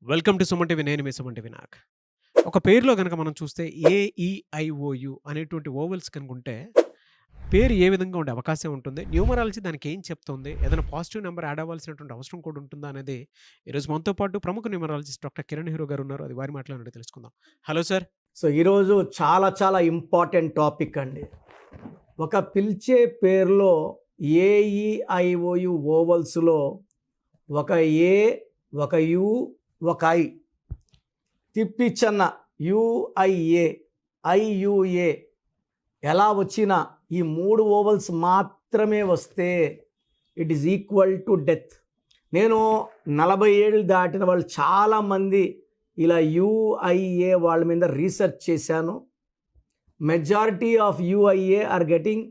Welcome to Suman TV. నేను మీ Suman TV Nag. ఒక పేరులో గనక మనం చూస్తే ఏఈఐఓయు అనేటువంటి వోవెల్స్ కనుకుంటే, పేరు ఏ విధంగా ఉండే అవకాశం ఉంటుంది? న్యూమరాలజీ దానికి ఏం చెప్తుంది? ఏదైనా పాజిటివ్ నంబర్ యాడ్ అవ్వాల్సినటువంటి అవసరం కూడా ఉంటుందా అనేది ఈరోజు మనతో పాటు ప్రముఖ న్యూమరాలజిస్ట్ డాక్టర్ కిరణ్ హీరో గారు ఉన్నారు. అది వారి మాటలో తెలుసుకుందాం. Hello sir. సో ఈరోజు చాలా చాలా ఇంపార్టెంట్ టాపిక్ అండి. ఒక పిలిచే పేరులో ఏఈఐఓయు ఓవల్స్లో ఒక ఏ, ఒక యు, ఒక ఐ తిప్పిచ్చన్న యుఐఏ, ఐయుఏ ఎలా వచ్చినా ఈ మూడు ఓవల్స్ మాత్రమే వస్తే it is equal to death. నేను 40 ఏళ్ళు దాటిన వాళ్ళు చాలామంది ఇలా యుఐఏ వాళ్ళ మీద రీసెర్చ్ చేశాను. Majority of UIA are getting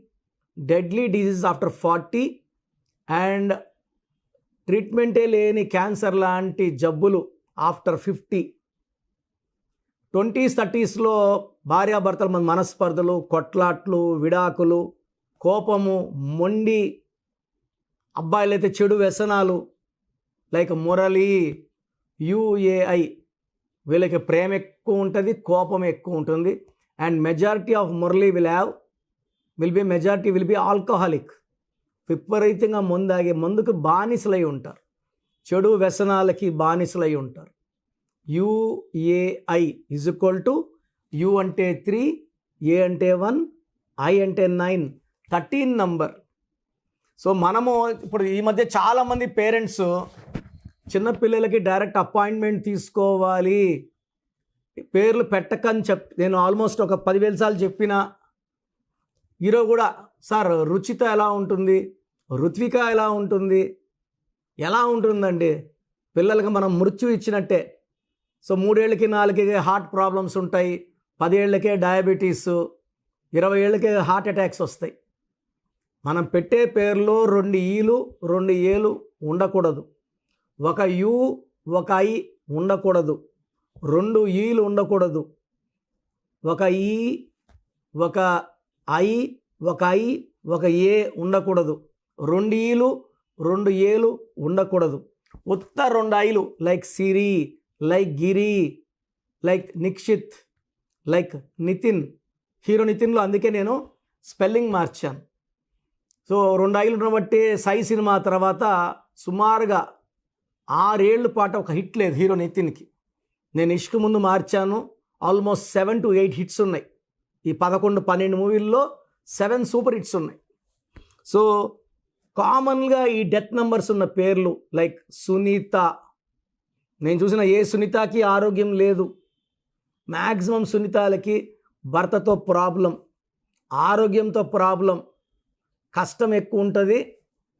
deadly disease after 40 and ట్రీట్మెంటే లేని క్యాన్సర్ లాంటి జబ్బులు ఆఫ్టర్ 50. 20s 30sలో భార్యాభర్తల మధ్య మనస్పర్ధలు, కొట్లాట్లు, విడాకులు, కోపము, మొండి, అబ్బాయిలైతే చెడు వ్యసనాలు లైక్ మురళి, యుఏఐ వీళ్ళకి ప్రేమ ఎక్కువ ఉంటుంది, కోపం ఎక్కువ ఉంటుంది. And majority of Murali will be alcoholic. విపరీతంగా మందాగే మందుకు బానిసలై ఉంటారు, చెడు వ్యసనాలకి బానిసలై ఉంటారు. యుఏఐ ఈజ్ ఈక్వల్ టు యు అంటే 3, ఏ అంటే 1, ఐ అంటే 9, 13 నంబర్. సో మనము ఇప్పుడు ఈ మధ్య చాలామంది పేరెంట్స్ చిన్నపిల్లలకి డైరెక్ట్ అపాయింట్మెంట్ తీసుకోవాలి, పేర్లు పెట్టకని నేను ఆల్మోస్ట్ ఒక 10,000 సార్లు చెప్పిన. ఈరోజు కూడా సార్ రుచిత ఎలా ఉంటుంది, రుత్విక ఎలా ఉంటుంది, ఎలా ఉంటుందండి? పిల్లలకి మనం మృత్యు ఇచ్చినట్టే. సో 3 ఏళ్ళకి 4 ఏళ్ళకి హార్ట్ ప్రాబ్లమ్స్ ఉంటాయి, 10 ఏళ్ళకే డయాబెటీస్, 20 ఏళ్ళకే హార్ట్ అటాక్స్ వస్తాయి. మనం పెట్టే పేర్లో 2 ఈలు 2 ఏలు ఉండకూడదు, ఒక యు ఒక ఐ ఉండకూడదు, 2 ఈలు ఉండకూడదు, ఒక ఈ ఒక ఐ ఒక ఐ ఒక ఏ ఉండకూడదు, 2 ఈలు 2 ఏలు ఉండకూడదు. ఉత్త 2 ఐలు like Siri, like Giri, like Nikshith, like Nitin, hero నితిన్లో అందుకే నేను స్పెల్లింగ్ మార్చాను. సో 2 ఐలు ఉండబట్టి సై సినిమా తర్వాత సుమారుగా 6 ఏళ్ళ పాటు ఒక హిట్ లేదు హీరో నితిన్కి. నేను ఇష్క్ ముందు మార్చాను, ఆల్మోస్ట్ 7 to 8 హిట్స్ ఉన్నాయి. ఈ 11-12 మూవీల్లో 7 సూపర్ హిట్స్ ఉన్నాయి. సో కామన్గా ఈ డెత్ నెంబర్స్ ఉన్న పేర్లు లైక్ సునీత, నేను చూసిన ఏ సునీతకి ఆరోగ్యం లేదు. మ్యాక్సిమం సునీతాలకి భర్తతో ప్రాబ్లం, ఆరోగ్యంతో ప్రాబ్లం, కష్టం ఎక్కువ ఉంటుంది,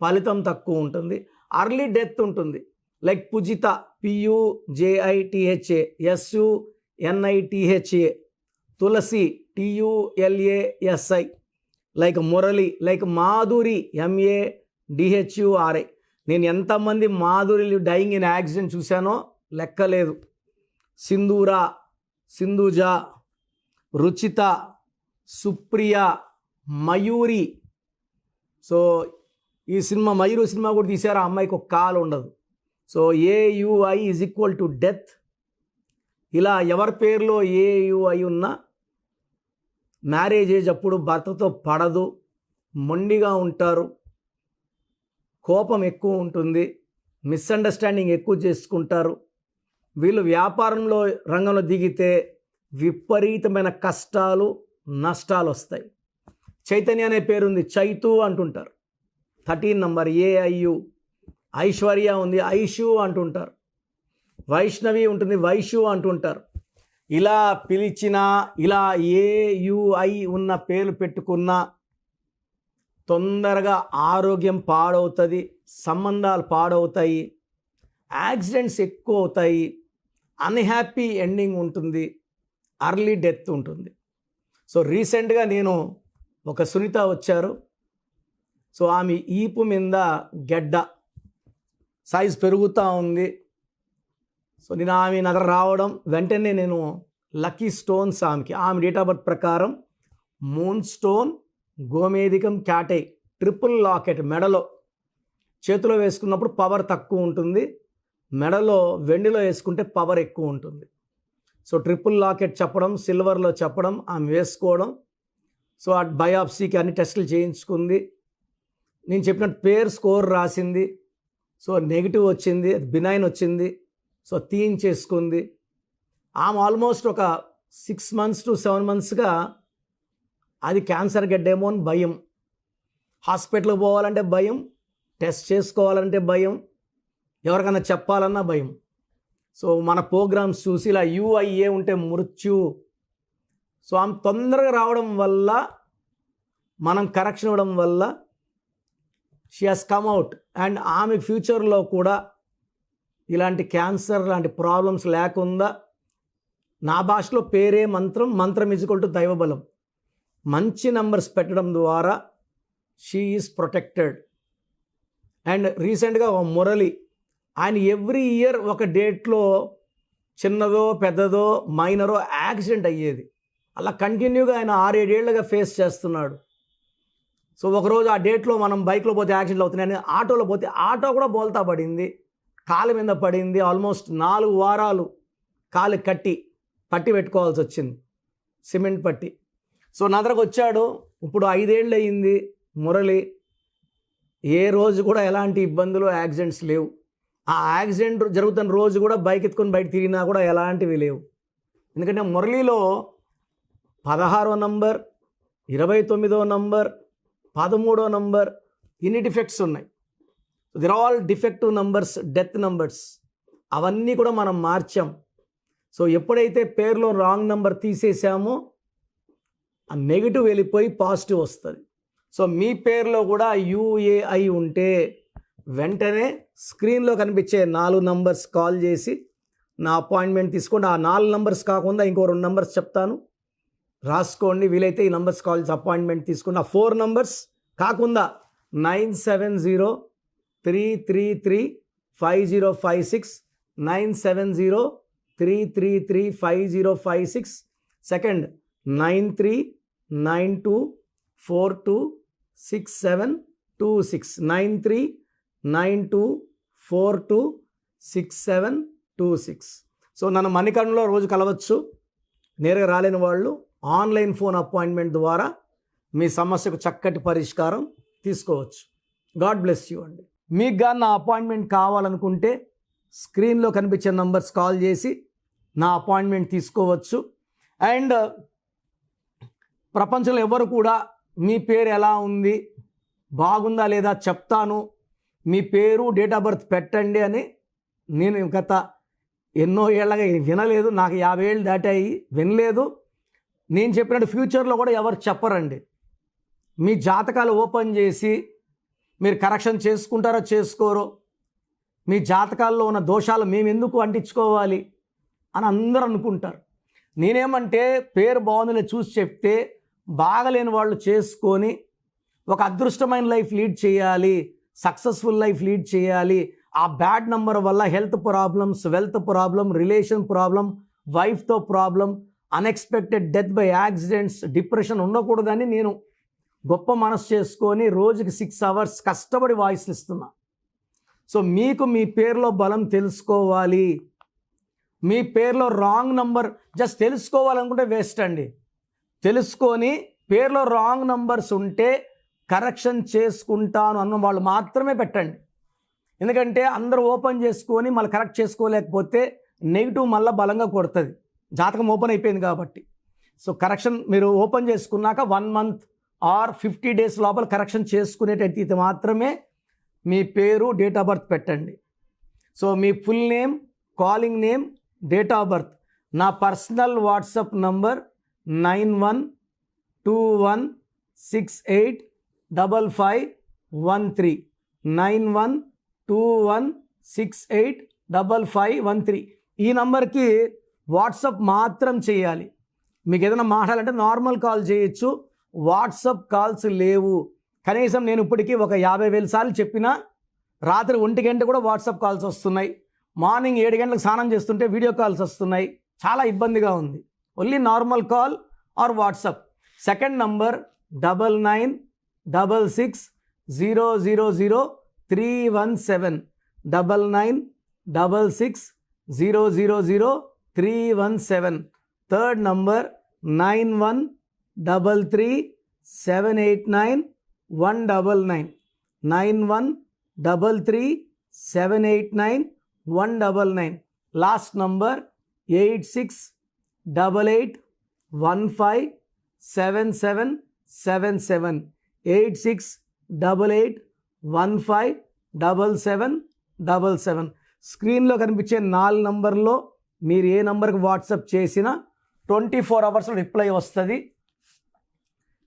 ఫలితం తక్కువ ఉంటుంది, అర్లీ డెత్ ఉంటుంది. లైక్ పుజిత, PUJITHA, SUNITHA, తులసి, TULASI, like Murali, like Madhuri, MADHURI. నేను ఎంతమంది మాధురిలు డైయింగ్ ఇన్ యాక్సిడెంట్ చూశానో లెక్కలేదు. సింధూర, సింధుజ, రుచిత, సుప్రియ, మయూరి. సో ఈ సినిమా మయూరి సినిమా కూడా తీశారు, ఆ అమ్మాయికి ఒక కాలు ఉండదు. So AUI is equal to death. ఇలా ఎవరి పేరులో AUI ఉన్నా మ్యారేజ్ ఏజ్ అప్పుడు భర్తతో పడదు, మొండిగా ఉంటారు, కోపం ఎక్కువ ఉంటుంది, మిస్అండర్స్టాండింగ్ ఎక్కువ చేసుకుంటారు. వీళ్ళు వ్యాపారంలో రంగంలో దిగితే విపరీతమైన కష్టాలు నష్టాలు వస్తాయి. చైతన్య అనే పేరుంది, చైతు అంటుంటారు, 13 నంబర్ AIU. ఐశ్వర్య ఉంది, ఐషు అంటుంటారు. వైష్ణవి ఉంటుంది, వైషు అంటుంటారు. ఇలా పిలిచినా, ఇలా AUI ఉన్న పేర్లు పెట్టుకున్నా తొందరగా ఆరోగ్యం పాడవుతుంది, సంబంధాలు పాడవుతాయి, యాక్సిడెంట్స్ ఎక్కువ అవుతాయి, అన్హ్యాపీ ఎండింగ్ ఉంటుంది, అర్లీ డెత్ ఉంటుంది. సో రీసెంట్గా నేను ఒక సునీత వచ్చారు. సో ఆమె ఈపు మీద గెడ్డ సైజ్ పెరుగుతూ ఉంది. సో నేను ఆమె దగ్గర రావడం వెంటనే నేను లక్కీ స్టోన్స్ ఆమె డేట్ ఆఫ్ బర్త్ ప్రకారం మూన్ స్టోన్, గోమేధికం, క్యాటై, ట్రిపుల్ లాకెట్ మెడలో చేతిలో వేసుకున్నప్పుడు పవర్ తక్కువ ఉంటుంది, మెడలో వెండిలో వేసుకుంటే పవర్ ఎక్కువ ఉంటుంది. సో ట్రిపుల్ లాకెట్ చెప్పడం, సిల్వర్లో చెప్పడం, ఆమె వేసుకోవడం. సో ఆ బయాప్సీకి అన్ని టెస్టులు చేయించుకుంది. నేను చెప్పినట్టు పేరు స్కోర్ రాసింది. సో నెగిటివ్ వచ్చింది, బినైన్ వచ్చింది. సో తీయించేసుకుంది. ఆమె ఆల్మోస్ట్ ఒక 6 months to 7 monthsగా అది క్యాన్సర్ గడ్డేమో అని భయం, హాస్పిటల్కి పోవాలంటే భయం, టెస్ట్ చేసుకోవాలంటే భయం, ఎవరికైనా చెప్పాలన్నా భయం. సో మన ప్రోగ్రామ్స్ చూసి ఇలా UIA ఉంటే మృత్యు. సో ఆమె తొందరగా రావడం వల్ల, మనం కరెక్షన్ ఇవ్వడం వల్ల she has come out. And ఆమె ఫ్యూచర్లో కూడా ఇలాంటి క్యాన్సర్ లాంటి ప్రాబ్లమ్స్ లేకుండా, నా భాషలో పేరే మంత్రం, మంత్రం ఈజ్వల్ టు దైవబలం. మంచి నంబర్స్ పెట్టడం ద్వారా షీ ఈజ్ ప్రొటెక్టెడ్. అండ్ రీసెంట్గా మురళి, ఆయన ఎవ్రీ ఇయర్ ఒక డేట్లో చిన్నదో పెద్దదో మైనరో యాక్సిడెంట్ అయ్యేది. అలా కంటిన్యూగా ఆయన 6-7 ఏళ్ళుగా ఫేస్ చేస్తున్నాడు. సో ఒకరోజు ఆ డేట్లో మనం బైక్లో పోతే యాక్సిడెంట్లు అవుతున్నాయని ఆటోలో పోతే ఆటో కూడా బోల్తా పడింది, కాలు మీద పడింది. ఆల్మోస్ట్ 4 వారాలు కాలు పట్టి పెట్టుకోవాల్సి వచ్చింది, సిమెంట్ పట్టి. సో నా దగ్గరకు వచ్చాడు. ఇప్పుడు 5 ఏళ్ళు అయ్యింది మురళి. ఏ రోజు కూడా ఎలాంటి ఇబ్బందులు, యాక్సిడెంట్స్ లేవు. ఆ యాక్సిడెంట్ జరుగుతున్న రోజు కూడా బైక్ ఎత్తుకొని బయట తిరిగినా కూడా ఎలాంటివి లేవు. ఎందుకంటే మురళిలో 16వ నంబర్, 29వ నంబర్, 13వ నంబర్ ఇన్ని డిఫెక్ట్స్ ఉన్నాయి. They're all defective numbers, death numbers. అవన్నీ కూడా మనం మార్చాం. సో ఎప్పుడైతే పేరులో రాంగ్ నెంబర్ తీసేసామో ఆ నెగిటివ్ వెళ్ళిపోయి పాజిటివ్ వస్తుంది. సో మీ పేరులో కూడా UAI ఉంటే వెంటనే స్క్రీన్లో కనిపించే 4 నంబర్స్ కాల్ చేసి నా అపాయింట్మెంట్ తీసుకోండి. ఆ 4 నంబర్స్ కాకుండా ఇంకో 2 నంబర్స్ చెప్తాను, రాసుకోండి. వీలైతే ఈ నంబర్స్ కాల్ చేసి అపాయింట్మెంట్ తీసుకోండి. ఆ 4 నంబర్స్ కాకుండా 970-333-5056, 970-333-5056. సెకండ్ 9392426726, 9392426726. సో నన్ను మణికర్ణలో రోజు కలవచ్చు. నేరుగా రాలేని వాళ్ళు ఆన్లైన్ ఫోన్ అపాయింట్మెంట్ ద్వారా మీ సమస్యకు చక్కటి పరిష్కారం తీసుకోవచ్చు. గాడ్ బ్లెస్ యూ అండి. మీకు కానీ నా అపాయింట్మెంట్ కావాలనుకుంటే స్క్రీన్లో కనిపించే నంబర్స్ కాల్ చేసి నా అపాయింట్మెంట్ తీసుకోవచ్చు. అండ్ ప్రపంచంలో ఎవరు కూడా మీ పేరు ఎలా ఉంది, బాగుందా లేదా చెప్తాను, మీ పేరు, డేట్ ఆఫ్ బర్త్ పెట్టండి అని నేను గత ఎన్నో ఏళ్ళగా వినలేదు. నాకు 50 ఏళ్ళు దాటాయి, వినలేదు. నేను చెప్పినట్టు ఫ్యూచర్లో కూడా ఎవరు చెప్పరండి. మీ జాతకాలు ఓపెన్ చేసి మీరు కరెక్షన్ చేసుకుంటారో చేసుకోరో, మీ జాతకాల్లో ఉన్న దోషాలు మేము ఎందుకు అంటించుకోవాలి అని అందరూ అనుకుంటారు. నేనేమంటే పేరు బాగుందని చూసి చెప్తే బాగలేని వాళ్ళు చేసుకొని ఒక అదృష్టమైన లైఫ్ లీడ్ చేయాలి, సక్సెస్ఫుల్ లైఫ్ లీడ్ చేయాలి. ఆ బ్యాడ్ నంబర్ వల్ల health problems, wealth problem, relation problem, వైఫ్తో problem, unexpected death by accidents, depression ఉండకూడదని నేను గొప్ప మనసు చేసుకొని రోజుకి 6 hours కష్టపడి వాయిస్లు ఇస్తున్నా. సో మీకు మీ పేరులో బలం తెలుసుకోవాలి. మీ పేరులో రాంగ్ నంబర్ జస్ట్ తెలుసుకోవాలనుకుంటే వేస్ట్ అండి. తెలుసుకొని పేరులో రాంగ్ నంబర్స్ ఉంటే కరెక్షన్ చేసుకుంటాను అన్న వాళ్ళు మాత్రమే పెట్టండి. ఎందుకంటే అందరూ ఓపెన్ చేసుకొని మళ్ళీ కరెక్ట్ చేసుకోలేకపోతే నెగిటివ్ మళ్ళీ బలంగా కొడుతుంది. జాతకం ఓపెన్ అయిపోయింది కాబట్టి. సో కరెక్షన్ మీరు ఓపెన్ చేసుకున్నాక 1 month ఆర్ 50 days లోపల కరెక్షన్ చేసుకునేటైతే మాత్రమే మీ పేరు, డేట్ ఆఫ్ బర్త్ పెట్టండి. So me full name, calling name, date of birth. నా పర్సనల్ వాట్సాప్ నంబర్ 9121685513, 9121685513. ఈ నంబర్కి వాట్సాప్ మాత్రం చేయాలి. మీకు ఏదైనా మాట్లాడాలంటే నార్మల్ కాల్ చేయొచ్చు, వాట్సాప్ కాల్స్ లేవు. కనీసం నేను ఇప్పటికీ ఒక 50,000 సార్లు చెప్పినా రాత్రి 1 గంట కూడా వాట్సాప్ కాల్స్ వస్తున్నాయి. మార్నింగ్ 7 గంటలకు స్నానం చేస్తుంటే వీడియో కాల్స్ వస్తున్నాయి. చాలా ఇబ్బందిగా ఉంది. Only normal call or WhatsApp. Second number 9966000317, 66000317. Third number 9133789199. 9133789199. Last number 8688157777. 8688157777. స్క్రీన్లో కనిపించే 4 నంబర్లో మీరు ఏ నంబర్కి వాట్సాప్ చేసినా 24 అవర్స్లో రిప్లై వస్తుంది.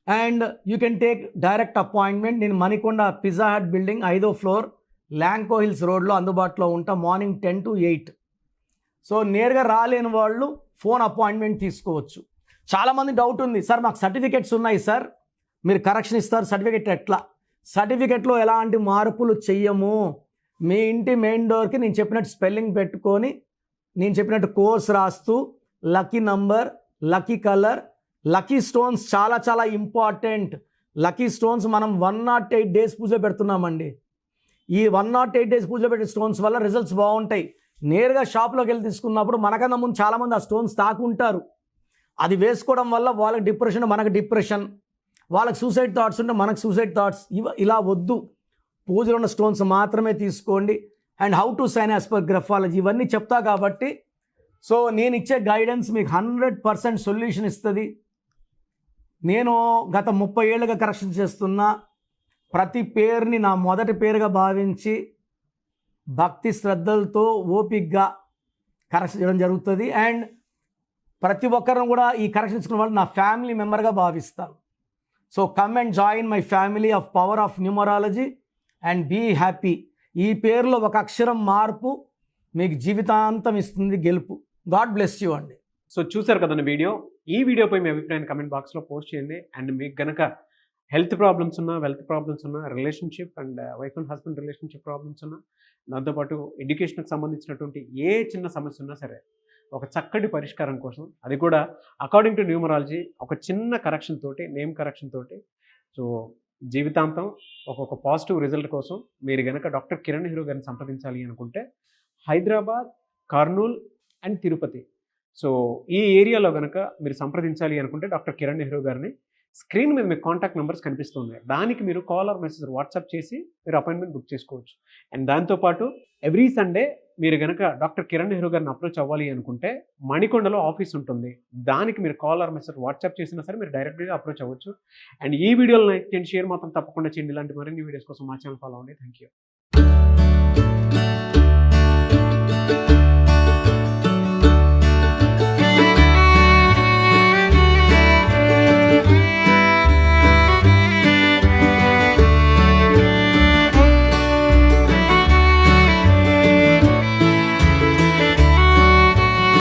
And you can take direct appointment. నేను మణికొండ పిజ్జా హట్ బిల్డింగ్ 5వ ఫ్లోర్ ల్యాంకో హిల్స్ రోడ్లో అందుబాటులో ఉంటా. Morning 10 to 8. సో నేరుగా రాలేని వాళ్ళు ఫోన్ అపాయింట్మెంట్ తీసుకోవచ్చు. చాలామంది డౌట్ ఉంది, సార్ మాకు సర్టిఫికెట్స్ ఉన్నాయి సార్, మీరు కరెక్షన్ ఇస్తారు, సర్టిఫికెట్ ఎట్లా? సర్టిఫికెట్లో ఎలాంటి మార్పులు చెయ్యము. మీ ఇంటి మెయిన్ డోర్కి నేను చెప్పినట్టు స్పెల్లింగ్ పెట్టుకొని నేను చెప్పినట్టు కోర్స్ రాస్తూ lucky number, lucky colour, lucky stones చాలా చాలా ఇంపార్టెంట్. లక్కీ స్టోన్స్ మనం 108 days పూజ పెడుతున్నామండి. ఈ 108 days పూజ పెట్టే స్టోన్స్ వల్ల రిజల్ట్స్ బాగుంటాయి. నేరుగా షాప్లోకి వెళ్ళి తీసుకున్నప్పుడు మనకన్నా ముందు చాలామంది ఆ స్టోన్స్ తాకుంటారు. అది వేసుకోవడం వల్ల వాళ్ళకి డిప్రెషన్, మనకు డిప్రెషన్, వాళ్ళకి సూసైడ్ థాట్స్ ఉంటే మనకు సూసైడ్ థాట్స్. ఇలా వద్దు. పూజలో ఉన్న స్టోన్స్ మాత్రమే తీసుకోండి. And how to sign as per graphology ఇవన్నీ చెప్తా కాబట్టి సో నేను ఇచ్చే గైడెన్స్ మీకు 100% సొల్యూషన్ ఇస్తుంది. నేను గత 30 ఏళ్ళుగా కరెక్షన్ చేస్తున్నా. ప్రతి పేరుని నా మొదటి పేరుగా భావించి భక్తి శ్రద్ధలతో ఓపిక్గా కరెక్షన్ చేయడం జరుగుతుంది. అండ్ ప్రతి ఒక్కరిని కూడా ఈ కరెక్షన్ ఇచ్చుకున్న వాళ్ళు నా ఫ్యామిలీ మెంబర్గా భావిస్తాను. So come and join my family of power of numerology and be happy. ఈ పేరులో ఒక అక్షరం మార్పు మీకు జీవితాంతం ఇస్తుంది గెలుపు. గాడ్ బ్లెస్ యూ అండి. సో చూసారు కదండి వీడియో. ఈ వీడియోపై మీ అభిప్రాయాన్ని కమెంట్ బాక్స్లో పోస్ట్ చేయండి. అండ్ మీకు కనుక హెల్త్ ప్రాబ్లమ్స్ ఉన్నా, వెల్త్ ప్రాబ్లమ్స్ ఉన్నా, relationship and wife and husband relationship problems ఉన్నా, దాంతోపాటు ఎడ్యుకేషన్కి సంబంధించినటువంటి ఏ చిన్న సమస్య ఉన్నా సరే ఒక చక్కటి పరిష్కారం కోసం, అది కూడా అకార్డింగ్ టు న్యూమరాలజీ ఒక చిన్న కరెక్షన్ తోటి, నేమ్ కరెక్షన్ తోటి, సో జీవితాంతం ఒక పాజిటివ్ రిజల్ట్ కోసం మీరు కనుక డాక్టర్ కిరణ్ నెహ్రూ గారిని సంప్రదించాలి అనుకుంటే హైదరాబాద్, కర్నూల్ అండ్ తిరుపతి, సో ఈ ఏరియాలో కనుక మీరు సంప్రదించాలి అనుకుంటే డాక్టర్ కిరణ్ నెహ్రూ గారిని స్క్రీన్ మీద మీకు కాంటాక్ట్ నెంబర్స్ కనిపిస్తుంది. దానికి మీరు కాల్ ఆర్ మెసేజ్ వాట్సాప్ చేసి మీరు అపాయింట్మెంట్ బుక్ చేసుకోవచ్చు. అండ్ దాంతోపాటు ఎవ్రీ సండే మీరు కనుక డాక్టర్ కిరణ్ నెహ్రూ గారిని అప్రోచ్ అవ్వాలి అనుకుంటే మణికొండలో ఆఫీస్ ఉంటుంది. దానికి మీరు కాల్ ఆర్ మెసేజ్ వాట్సాప్ చేసినా సరే మీరు డైరెక్ట్గా అప్రోచ్ అవ్వచ్చు. అండ్ ఈ వీడియోలో లైక్ చేయండి, షేర్ మాత్రం తప్పకుండా చేయండి. ఇలాంటి మరిన్ని వీడియోస్ కోసం మా ఛానల్ ఫాలో అవ్వండి. Thank you.